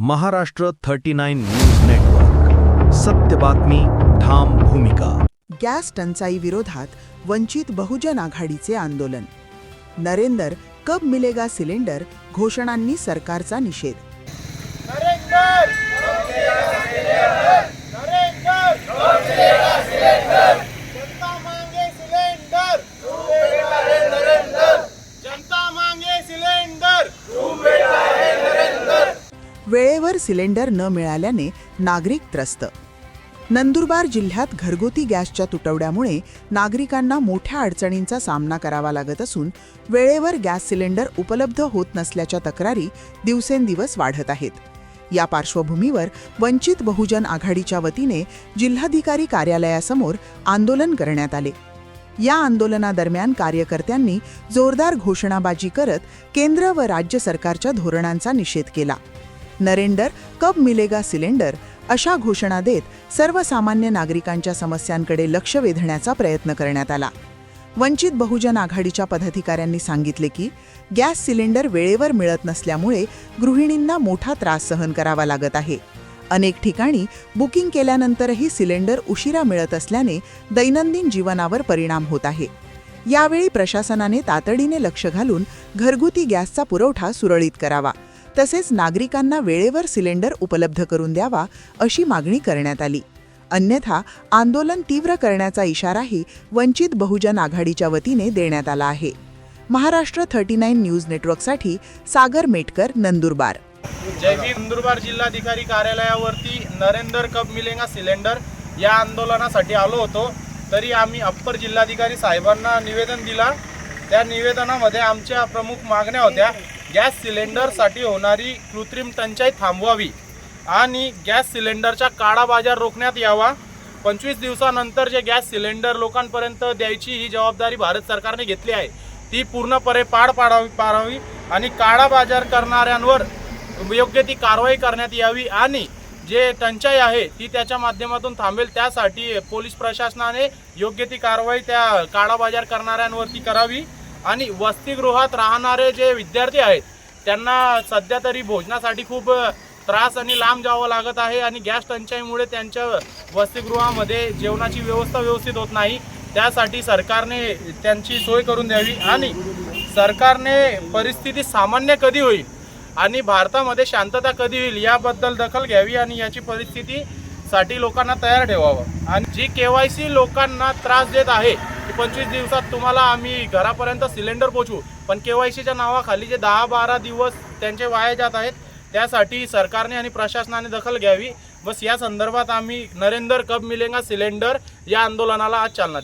Maharashtra 39 news network, सत्य बातमी, ठाम भूमिका। गॅस टंचाई विरोधात वंचित बहुजन आघाडीचे आंदोलन। नरेंदर कब मिलेगा सिलेंडर घोषणांनी सरकारचा निषेध। वेळेवर सिलेंडर न मिळाल्याने नागरिक त्रस्त। नंदुरबार जिल्ह्यात घरगुती गॅसच्या तुटवड्यामुळे नागरिकांना मोठ्या अडचणींचा सामना करावा लागत असून वेळेवर गॅस सिलेंडर उपलब्ध होत नसल्याच्या तक्रारी दिवसेंदिवस वाढत आहेत। या पार्श्वभूमीवर वंचित बहुजन आघाडीच्या वतीने जिल्हाधिकारी कार्यालयासमोर आंदोलन करण्यात आले। या आंदोलनादरम्यान कार्यकर्त्यांनी जोरदार घोषणाबाजी करत केंद्र व राज्य सरकारच्या धोरणांचा निषेध केला। नरेंदर कब मिलेगा सिलेंडर अशा घोषणा देत सर्वसामान्य नागरिकांच्या समस्यांकडे लक्ष वेधण्याचा प्रयत्न करण्यात आला। वंचित बहुजन आघाडीच्या पदाधिकाऱ्यांनी सांगितले की गॅस सिलेंडर वेळेवर मिळत नसल्यामुळे गृहिणींना मोठा त्रास सहन करावा लागत आहे। अनेक ठिकाणी बुकिंग केल्यानंतरही सिलेंडर उशिरा मिळत असल्याने दैनंदिन जीवनावर परिणाम होत आहे। यावेळी प्रशासनाने तातडीने लक्ष घालून घरगुती गॅसचा पुरवठा सुरळीत करावा, तसेच नागरिकांना वेळेवर सिलेंडर उपलब्ध करून द्यावा अशी मागणी करण्यात आली। अन्यथा आंदोलन तीव्र करण्याचा इशाराही वंचित बहुजन आघाडीच्या वतीने देण्यात आला आहे। महाराष्ट्र 39 न्यूज नेटवर्कसाठी सागर मेटकर, नंदुरबार। जय भीम। नंदुरबार जिल्हाधिकारी कार्यालयावरती नरेंदर कब मिलेगा सिलेंडर या आंदोलनासाठी आलो होतो। तरी आम्ही अप्पर जिल्हाधिकारी साहेबांना निवेदन दिला। त्या निवेदनामध्ये आमच्या प्रमुख मागण्या होत्या, गॅस सिलेंडरसाठी होणारी कृत्रिम टंचाई थांबवावी आणि गॅस सिलेंडरचा काळा बाजार रोखण्यात यावा। 25 दिवसानंतर जे गॅस सिलेंडर लोकांपर्यंत द्यायची ही जबाबदारी भारत सरकारने घेतली आहे, ती पूर्णपणे पार पाडावी आणि काळा बाजार करणाऱ्यांवर योग्य ती कारवाई करण्यात यावी आणि जे टंचाई आहे ती त्याच्या माध्यमातून थांबेल, त्यासाठी पोलीस प्रशासनाने योग्य ती कारवाई त्या काळा बाजार करणाऱ्यांवरती करावी। आणि वसतिगृहात राहणारे जे विद्यार्थी आहेत त्यांना सध्या तरी भोजनासाठी खूप त्रास आणि लांब जावं लागत आहे आणि गॅस टंचाईमुळे त्यांच्या वसतिगृहामध्ये जेवणाची व्यवस्था व्यवस्थित होत नाही। त्यासाठी सरकारने त्यांची सोय करून द्यावी आणि सरकारने परिस्थिती सामान्य कधी होईल आणि भारतामध्ये शांतता कधी होईल याबद्दल दखल घ्यावी आणि याची परिस्थितीसाठी लोकांना तयार ठेवावं। आणि जी KYC लोकांना त्रास देत आहे की 25 दिवसात तुम्हाला आम्ही घरापर्यंत सिलेंडर पोचवू, पण KYCच्या नावाखाली जे 10-12 दिवस त्यांचे वाया जात आहेत, त्यासाठी सरकारने आणि प्रशासनाने दखल घ्यावी। बस या संदर्भात आम्ही नरेंदर कब मिलेगा सिलेंडर या आंदोलनाला आज चालना